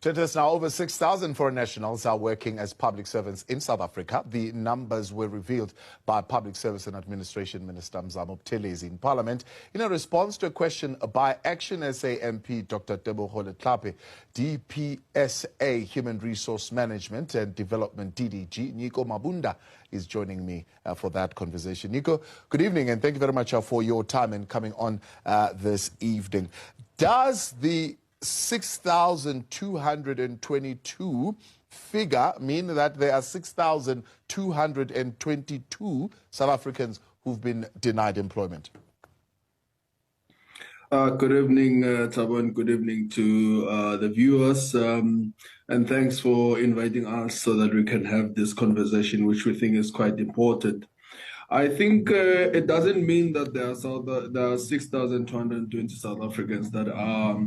Just now, over 6,000 foreign nationals are working as public servants in South Africa. The numbers were revealed by Public Service and Administration Minister Mzamo Buthelezi in Parliament in a response to a question by Action SA MP Dr. Teboho Letlhaphi. DPSA Human Resource Management and Development DDG Nico Mabunda is joining me for that conversation. Nico, good evening and thank you very much for your time and coming on this evening. Does the 6,222 figure mean that there are 6,222 South Africans who've been denied employment? Good evening, Thabo. Good evening to the viewers. And thanks for inviting us so that we can have this conversation, which we think is quite important. I think it doesn't mean that there are 6,220 South Africans that are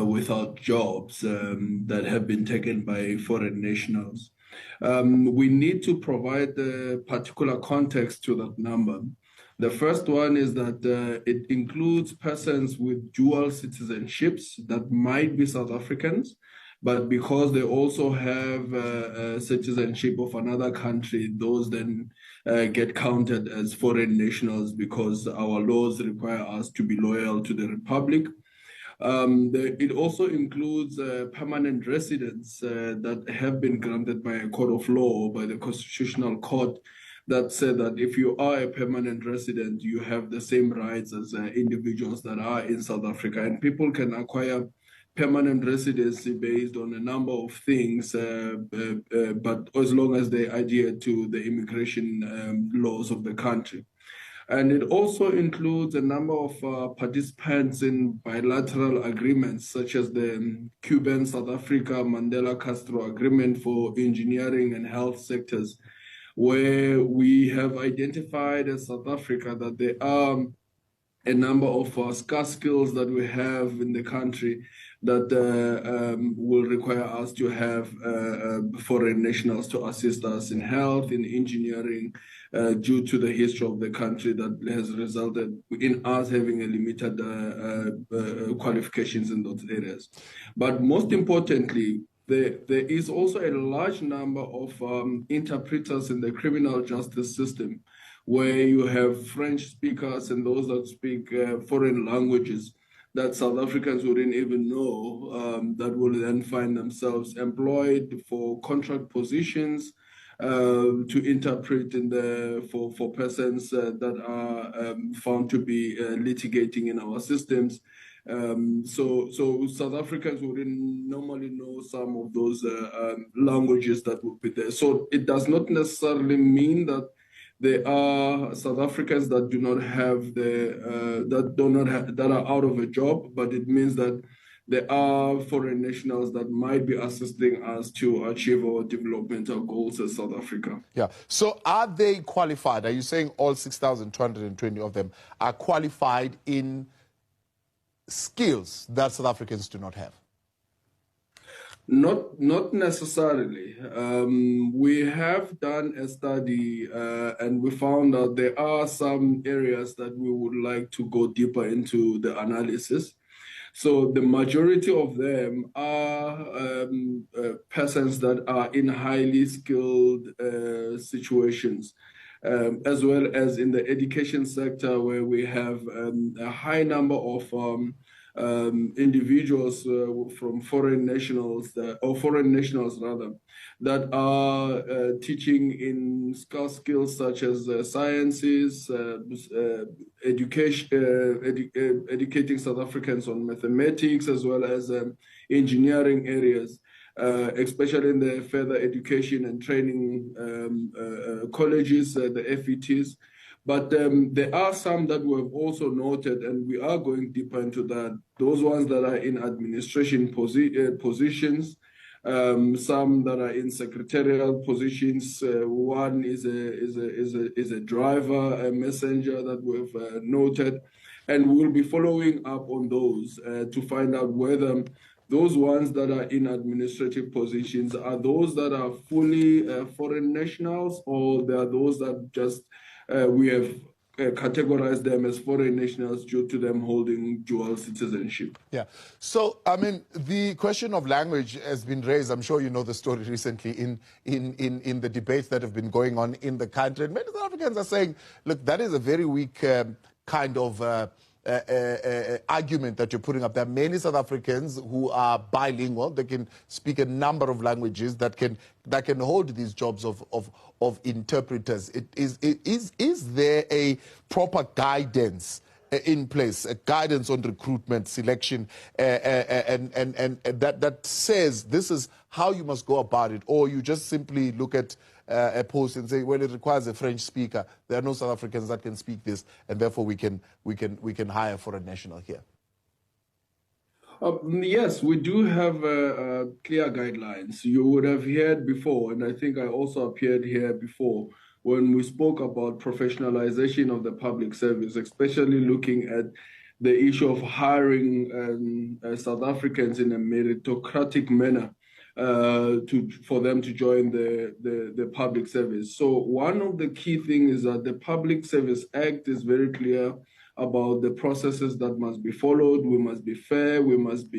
without jobs that have been taken by foreign nationals. We need to provide a particular context to that number. The first one is that it includes persons with dual citizenships that might be South Africans, but because they also have citizenship of another country, those then get counted as foreign nationals because our laws require us to be loyal to the Republic. It also includes permanent residents that have been granted by a court of law, by the Constitutional Court, that said that if you are a permanent resident, you have the same rights as individuals that are in South Africa. And people can acquire permanent residency based on a number of things, but as long as they adhere to the immigration laws of the country. And it also includes a number of participants in bilateral agreements, such as the Cuban-South Africa Mandela-Castro Agreement for engineering and health sectors, where we have identified as South Africa that there are a number of scarce skills that we have in the country that will require us to have foreign nationals to assist us in health, in engineering, due to the history of the country that has resulted in us having a limited qualifications in those areas. But most importantly, there is also a large number of interpreters in the criminal justice system, where you have French speakers and those that speak foreign languages that South Africans wouldn't even know, that will then find themselves employed for contract positions to interpret for persons that are found to be litigating in our systems. So South Africans wouldn't normally know some of those languages that would be there. So it does not necessarily mean that there are South Africans that do not have that are out of a job, but it means that there are foreign nationals that might be assisting us to achieve our developmental goals as South Africa. Yeah. So are they qualified? Are you saying all 6,220 of them are qualified in skills that South Africans do not have? Not necessarily. We have done a study and we found that there are some areas that we would like to go deeper into the analysis. So the majority of them are persons that are in highly skilled situations, as well as in the education sector, where we have a high number of individuals from foreign nationals, or foreign nationals rather, that are teaching in scarce skills such as sciences, educating South Africans on mathematics, as well as engineering areas, especially in the further education and training colleges, the FETs. But there are some that we have also noted, and we are going deeper into that. Those ones that are in administration positions, some that are in secretarial positions. One is a driver, a messenger that we've noted, and we'll be following up on those to find out whether those ones that are in administrative positions are those that are fully foreign nationals, or they are those that just we have categorize them as foreign nationals due to them holding dual citizenship. Yeah. So, I mean, the question of language has been raised. I'm sure you know the story recently in the debates that have been going on in the country. And many South Africans are saying, look, that is a very weak kind of argument that you're putting up. There are many South Africans who are bilingual. They can speak a number of languages that can hold these jobs of interpreters. Is there a proper guidance in place, a guidance on recruitment, selection, and that says this is how you must go about it, or you just simply look at a post and say, well, it requires a French speaker. There are no South Africans that can speak this, and therefore we can hire for a national here. Yes, we do have clear guidelines. You would have heard before, and I think I also appeared here before, when we spoke about professionalization of the public service, especially looking at the issue of hiring South Africans in a meritocratic manner for them to join the public service. So one of the key things is that the Public Service Act is very clear about the processes that must be followed. We must be fair. We must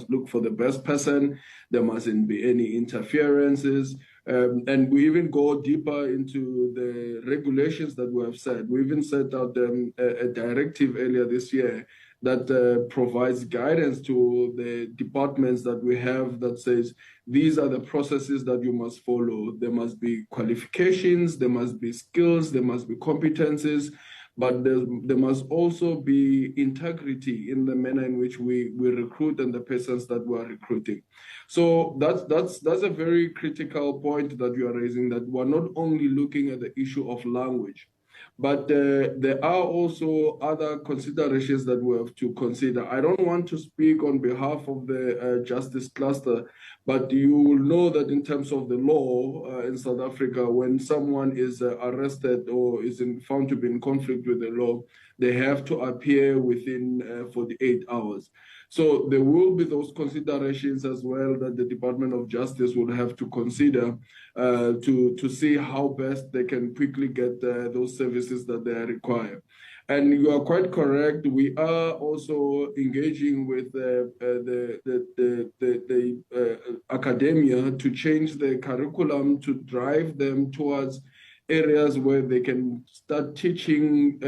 look for the best person. There mustn't be any interferences. And we even go deeper into the regulations that we have set. We even set out a directive earlier this year that provides guidance to the departments that we have that says, these are the processes that you must follow. There must be qualifications, there must be skills, there must be competencies, but there must also be integrity in the manner in which we recruit and the persons that we are recruiting. So that's a very critical point that you are raising, that we're not only looking at the issue of language, but there are also other considerations that we have to consider. I don't want to speak on behalf of the justice cluster, but you will know that in terms of the law in South Africa, when someone is arrested or is found to be in conflict with the law, they have to appear within 48 hours. So there will be those considerations as well that the Department of Justice will have to consider to see how best they can quickly get those services that they require. And you are quite correct. We are also engaging with the academia to change the curriculum to drive them towards areas where they can start teaching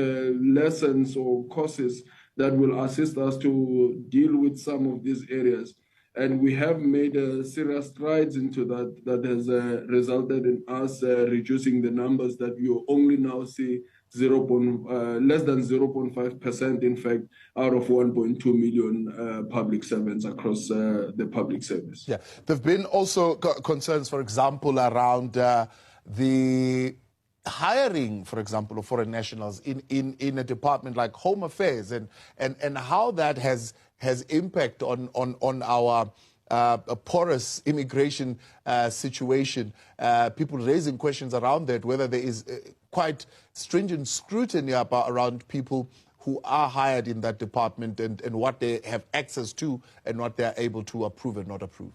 lessons or courses that will assist us to deal with some of these areas. And we have made serious strides into that has resulted in us reducing the numbers that you only now see less than 0.5%, in fact, out of 1.2 million public servants across the public service. Yeah, there have been also concerns, for example, around the hiring, for example, of foreign nationals in a department like Home Affairs, and how that has impact on our porous immigration situation. People raising questions around that, whether there is quite stringent scrutiny around people who are hired in that department and what they have access to and what they are able to approve and not approve.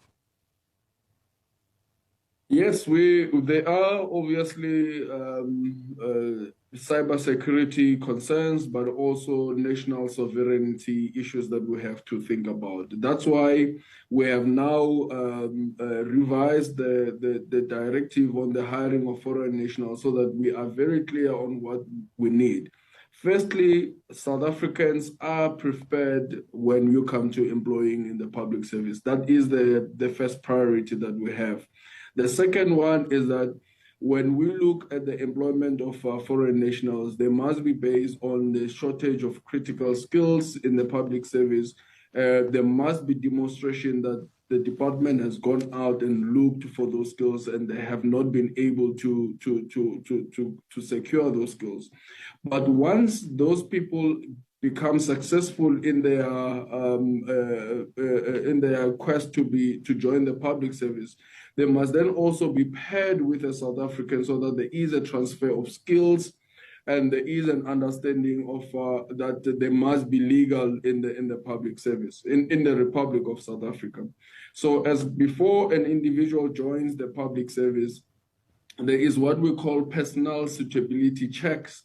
Yes, there are obviously cybersecurity concerns, but also national sovereignty issues that we have to think about. That's why we have now revised the directive on the hiring of foreign nationals so that we are very clear on what we need. Firstly, South Africans are preferred when you come to employing in the public service. That is the first priority that we have. The second one is that when we look at the employment of foreign nationals, they must be based on the shortage of critical skills in the public service. There must be demonstration that the department has gone out and looked for those skills and they have not been able to secure those skills. But once those people become successful in their quest to join the public service, they must then also be paired with a South African so that there is a transfer of skills and there is an understanding of that they must be legal in the public service, in the Republic of South Africa. So as before an individual joins the public service, there is what we call personal suitability checks.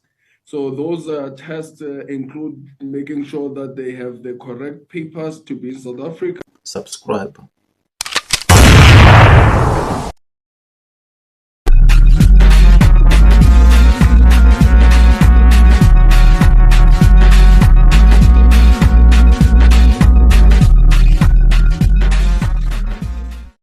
So those tests include making sure that they have the correct papers to be in South Africa. Subscribe